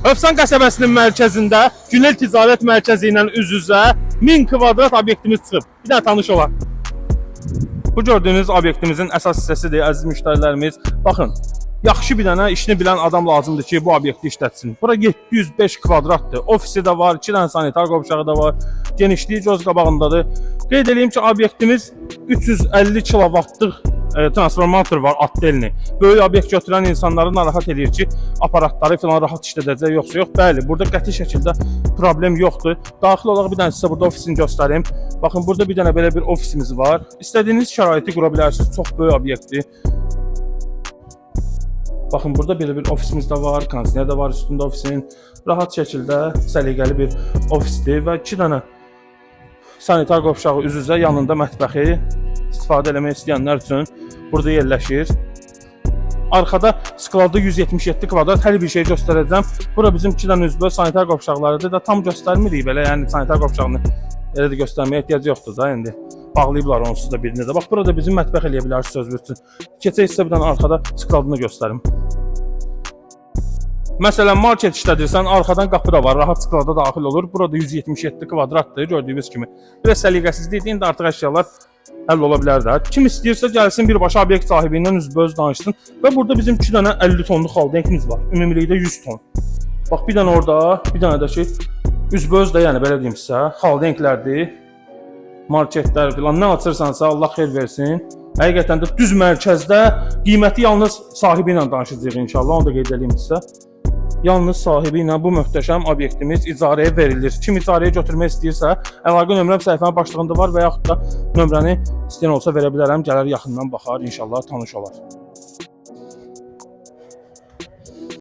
Övsan qəsəbəsinin mərkəzində Günel Ticarət Mərkəzi ilə üz-üzə 1000 kvadrat obyektimiz çıxıb. Bir dənə tanış olaq. Bu gördüyünüz obyektimizin əsas hissəsidir, əziz müştərilərimiz. Baxın, yaxşı bir dənə işini bilən adam lazımdır ki, bu obyekti işlətsin. Bura 705 kvadratdır. Ofisi də var, 2 dənə sanitar qovşağı da var. Genişliyi göz qabağındadır. Qeyd edeyim ki, obyektimiz 350 kilovatlıq transformator var, Attelni. Böyük obyekt götürən insanları narahat edir ki, aparatları falan rahat işlədəcək, yoxsa yox. Bəli, burada qəti şəkildə problem yoxdur. Daxil olaraq bir dənə sizə burada ofisini göstərim. Baxın, burada bir dənə belə bir ofisimiz var. İstədiyiniz şəraiti qura bilərsiniz. Çox böyük obyektdir. Baxın, burada belə bir ofisimiz də var, konsiner də var üstündə ofisin. Rahat şəkildə səliqəli bir ofisdir və 2 dənə sanitar qovşağı üz-üzə, yanında mətbəxi istifadə eləmək istəyənlər üçün burada yerləşir. Arxada skladı 177 kvadrat, hər bir şey göstərəcəm. Bura bizim 2 dənə üzböz sanitar qovşaqlarıdır da, tam göstərmirik belə, yəni sanitar qovşağını elə də göstərməyə ehtiyac yoxdur da indi. Bağlayıblar onsuz da birini də. Bax, burada bizim mətbəx eləyə bilərsiniz sözünüz üçün. Keçək sizə bir dənə arxada skladını göstərim. Məsələn, market işlədirsən, arxadan qapı da var, rahat sklada daxil olur. Burada 177 kvadratdır, gördüyünüz kimi. Biraz səliqəsizlik indi artıq əşyalar həll ola bilər də. Kim istəyirsə gəlsin birbaşa obyekt sahibi ilə üzböz danışsın. Və burada bizim 2 dənə 50 tonluq haldenkimiz var. Ümumilikdə 100 ton. Bax, bir dənə orada, bir dənə də ki, üzböz də, yəni belə deyim sizə, haldenklərdir. Marketlər filan nə açırsansa Allah xeyir versin. Həqiqətən də düz mərkəzdə qiyməti yalnız sahibi ilə danışacağıq inşallah, onu da qeyd edeyim sizə. Yalnız sahibi ilə bu möhtəşəm obyektimiz icarəyə verilir. Kim icarəyə götürmək istəyirsə, əlaqə nömrəm səhifənin başlığında var və yaxud da nömrəni istəyən olsa verə bilərəm, gələr yaxından baxar, inşallah tanış olar.